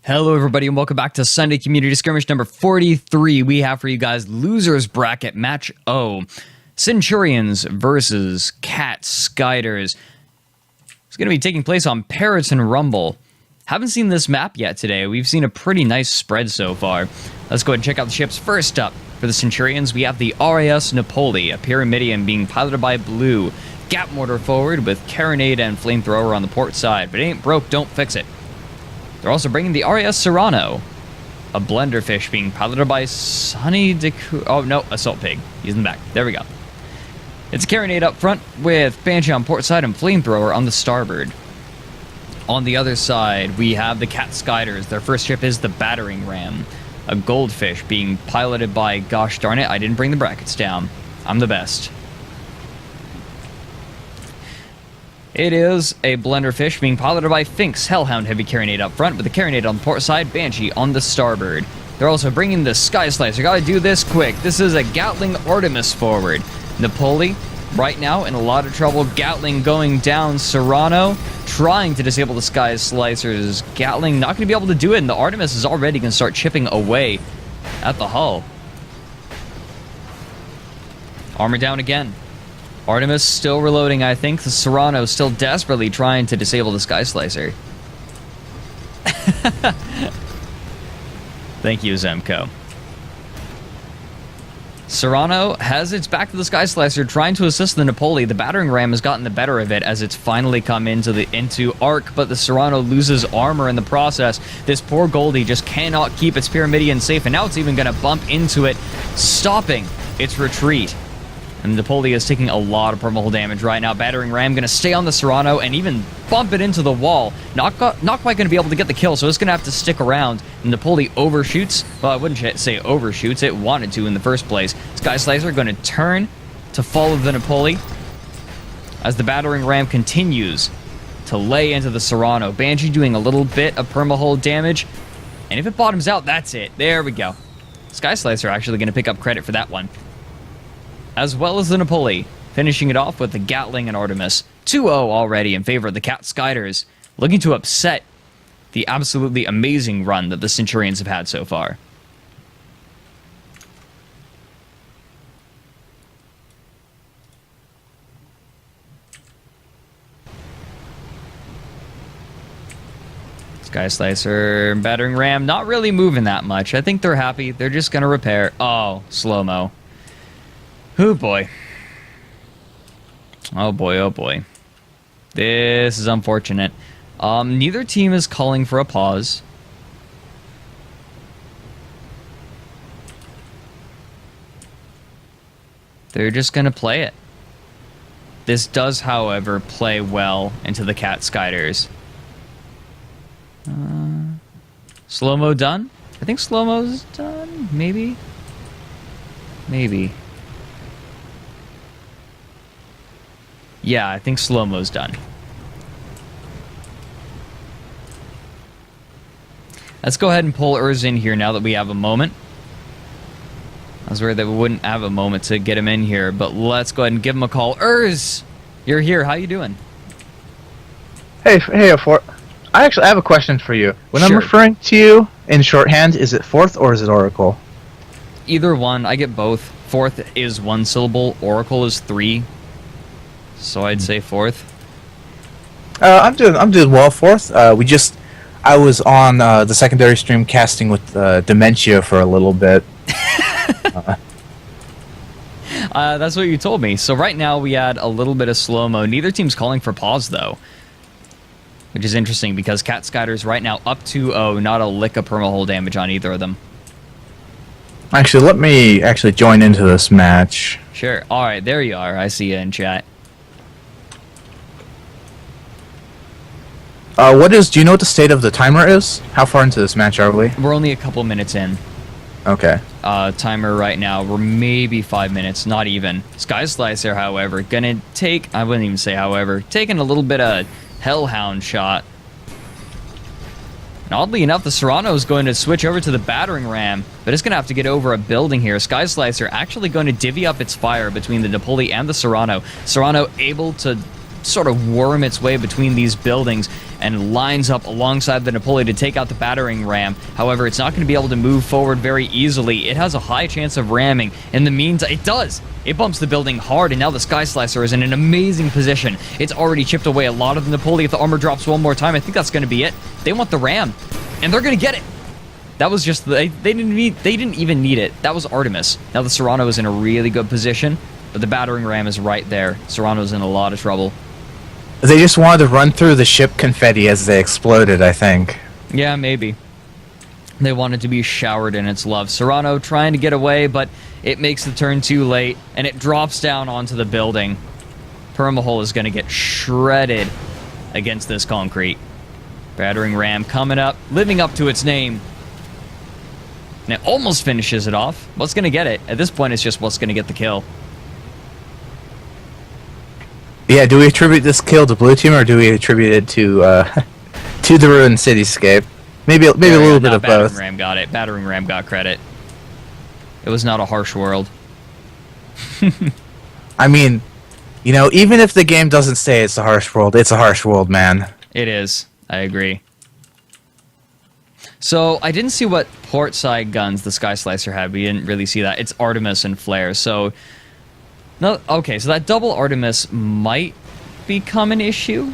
Hello everybody and welcome back to Sunday Community Skirmish number 43. We have for you guys Losers Bracket Match O. Centurions versus Catskyders. It's going to be taking place on Parrots and Rumble. Haven't seen this map yet today. We've seen a pretty nice spread so far. Let's go ahead and check out the ships. First up, for the Centurions, we have the RAS Napoli, a Pyramidion being piloted by Blue. Gap mortar forward with Carronade and Flamethrower on the port side. But it ain't broke, don't fix it. They're also bringing the RAS Serrano, a blenderfish being piloted by Sunny Assault Pig. He's in the back. There we go. It's a Carronade up front with Banshee on port side and Flamethrower on the starboard. On the other side, we have the Catskyders. Their first ship is the Battering Ram, a goldfish being piloted by, gosh darn it, I didn't bring the brackets down. I'm the best. It is a blenderfish being piloted by Finks, Hellhound Heavy Carronade up front with the Carronade on the port side, Banshee on the starboard. They're also bringing the Sky Slicer. Gotta do this quick. This is a Gatling Artemis forward. Napoli, right now, in a lot of trouble. Gatling going down. Serrano trying to disable the Sky Slicers. Gatling not going to be able to do it, and the Artemis is already going to start chipping away at the hull. Armor down again. Artemis still reloading, I think. The Serrano still desperately trying to disable the Sky Slicer. Thank you, Zemco. Serrano has its back to the Sky Slicer, trying to assist the Napoli. The Battering Ram has gotten the better of it as it's finally come into arc, but the Serrano loses armor in the process. This poor Goldie just cannot keep its Pyramidion safe, and now it's even going to bump into it, stopping its retreat. And Napoli is taking a lot of permahull damage right now. Battering Ram going to stay on the Serrano and even bump it into the wall. Not quite going to be able to get the kill, so it's going to have to stick around. And Napoli overshoots. Well, I wouldn't say overshoots. It wanted to in the first place. Sky Slicer going to turn to follow the Napoli as the Battering Ram continues to lay into the Serrano. Banshee doing a little bit of permahull damage. And if it bottoms out, that's it. There we go. Sky Slicer actually going to pick up credit for that one, as well as the Napoli, finishing it off with the Gatling and Artemis. 2-0 already in favor of the Catskyders, looking to upset the absolutely amazing run that the Centurions have had so far. Sky Slicer, Battering Ram, not really moving that much. I think they're happy. They're just going to repair. Oh, slow-mo. Oh boy. Oh boy, oh boy. This is unfortunate. Neither team is calling for a pause. They're just going to play it. This does, however, play well into the Catskyders. Slow-mo done? I think slow-mo's done, maybe? Maybe. Yeah, I think slow-mo's done. Let's go ahead and pull Urz in here now that we have a moment. I was worried that we wouldn't have a moment to get him in here, but let's go ahead and give him a call. Urz! You're here. How you doing? Hey, I have a question for you. When Sure. I'm referring to you in shorthand, is it fourth or is it Oracle? Either one. I get both. Fourth is one syllable. Oracle is 3. So I'd say fourth. I'm doing well, fourth. I was on the secondary stream casting with dementia for a little bit. That's what you told me. So right now we had a little bit of slow-mo. Neither team's calling for pause, though, which is interesting because Catskyders right now up 2-0, not a lick of permahull damage on either of them. Actually, let me join into this match. Sure. All right, there you are. I see you in chat. Do you know what the state of the timer is? How far into this match are we? We're only a couple minutes in. Okay. Timer right now, we're maybe 5 minutes, not even. Sky Slicer, however, gonna take, I wouldn't even say however, taking a little bit of Hellhound shot. And oddly enough, the Serrano is going to switch over to the Battering Ram, but it's going to have to get over a building here. Sky Slicer actually going to divvy up its fire between the Napoli and the Serrano. Serrano able to sort of worm its way between these buildings and lines up alongside the Napoli to take out the battering ram. However, it's not going to be able to move forward very easily. It has a high chance of ramming. In the meantime, it does. It bumps the building hard, and now the Sky Slicer is in an amazing position. It's already chipped away a lot of the Napoli. If the armor drops one more time, I think that's going to be it. They want the ram, and they're going to get it. That was just they didn't even need it. That was Artemis. Now the Serrano is in a really good position, but the battering ram is right there. Serrano's in a lot of trouble. They just wanted to run through the ship confetti as they exploded, I think. Yeah, maybe. They wanted to be showered in its love. Serrano trying to get away, but it makes the turn too late, and it drops down onto the building. Permahole is going to get shredded against this concrete. Battering ram coming up, living up to its name. And it almost finishes it off. What's going to get it? At this point, it's just what's going to get the kill. Yeah, do we attribute this kill to Blue Team, or do we attribute it to to the ruined cityscape? Maybe a little bit of both. Battering ram got it. Battering ram got credit. It was not a harsh world. I mean, you know, even if the game doesn't say it's a harsh world, man. It is. I agree. So, I didn't see what port side guns the Sky Slicer had. We didn't really see that. It's Artemis and Flare. So, no, okay, so that double Artemis might become an issue.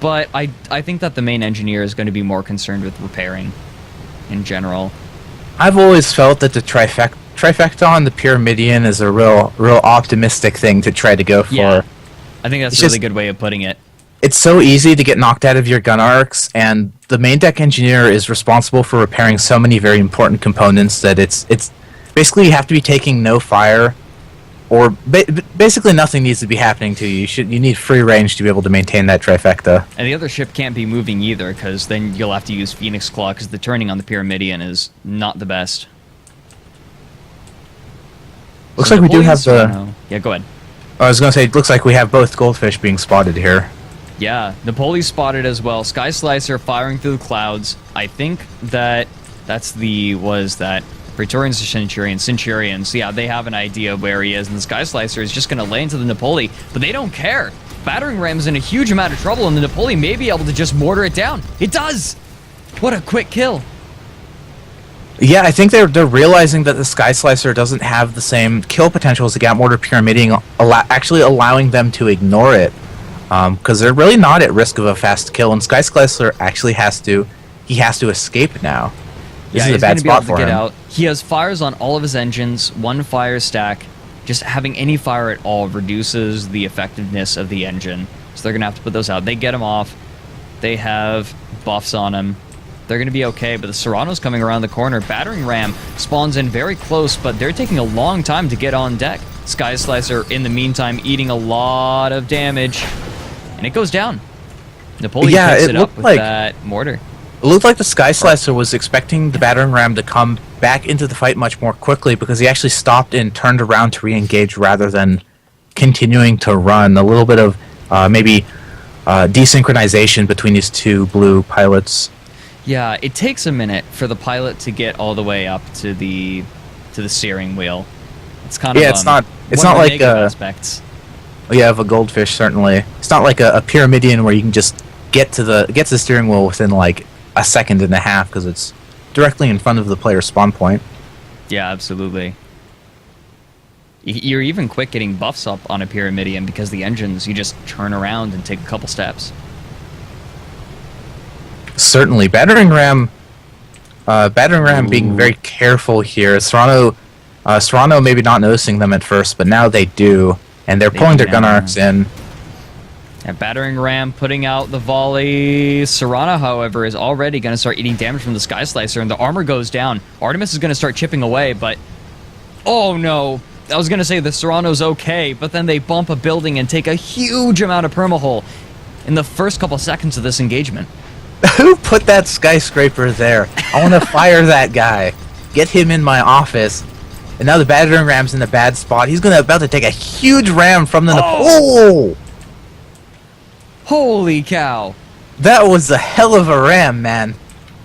But I think that the main engineer is going to be more concerned with repairing in general. I've always felt that the trifecta on the Pyramidion is a real optimistic thing to try to go for. Yeah, I think that's a really good way of putting it. It's so easy to get knocked out of your gun arcs, and the main deck engineer is responsible for repairing so many very important components that it's basically you have to be taking no fire, or basically nothing needs to be happening to you. You need free range to be able to maintain that trifecta. And the other ship can't be moving either, because then you'll have to use Phoenix Claw, because the turning on the Pyramidion is not the best. Looks like we do have the... Yeah, go ahead. I was going to say, it looks like we have both goldfish being spotted here. Yeah, Napoli's spotted as well. Sky Slicer firing through the clouds. I think that's that Praetorians or Centurions? Centurions. Yeah, they have an idea of where he is, and the Sky Slicer is just going to lay into the Napoli, but they don't care. Battering Ram is in a huge amount of trouble, and the Napoli may be able to just mortar it down. It does! What a quick kill. Yeah, I think they're realizing that the Sky Slicer doesn't have the same kill potential as the Gat Mortar Pyramidion, actually allowing them to ignore it. Because they're really not at risk of a fast kill, and Sky Slicer actually has to escape now. This is a bad spot for him. Out. He has fires on all of his engines, one fire stack. Just having any fire at all reduces the effectiveness of the engine. So they're going to have to put those out. They get him off. They have buffs on him. They're going to be okay, but the Serrano's coming around the corner. Battering Ram spawns in very close, but they're taking a long time to get on deck. Sky Slicer, in the meantime, eating a lot of damage. And it goes down. Napoleon picks it up with that mortar. It looked like the Sky Slicer was expecting the Battering Ram to come back into the fight much more quickly, because he actually stopped and turned around to re-engage rather than continuing to run. A little bit of maybe desynchronization between these two blue pilots. Yeah, it takes a minute for the pilot to get all the way up to the steering wheel. It's kind of it's not like aspects. Yeah, of a goldfish, certainly. It's not like a Pyramidion where you can just get to the steering wheel within like a second and a half, because it's directly in front of the player's spawn point. Yeah, absolutely. You're even quick getting buffs up on a Pyramidion because the engines, you just turn around and take a couple steps. Certainly. Battering Ram being very careful here. Serrano maybe not noticing them at first, but now they do. And they're pulling their gun arcs in. And Battering Ram putting out the volley. Serrano, however, is already going to start eating damage from the Sky Slicer, and the armor goes down. Artemis is going to start chipping away, but... Oh, no. I was going to say the Serrano's okay, but then they bump a building and take a huge amount of permahull in the first couple seconds of this engagement. Who put that skyscraper there? I want to fire that guy. Get him in my office. And now the Battering Ram's in a bad spot. He's about to take a huge ram from the... Oh! Holy cow. That was a hell of a ram, man.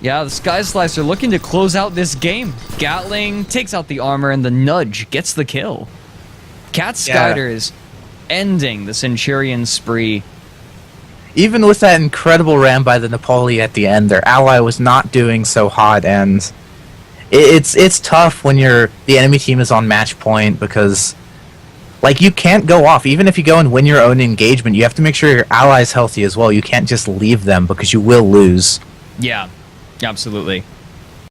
Yeah, the Sky Slicer looking to close out this game. Gatling takes out the armor, and the nudge gets the kill. Catskyders ending the Centurion spree. Even with that incredible ram by the Napoli at the end, their ally was not doing so hot, and it's tough when the enemy team is on match point because, like, you can't go off. Even if you go and win your own engagement, you have to make sure your ally's healthy as well. You can't just leave them because you will lose. Yeah, absolutely.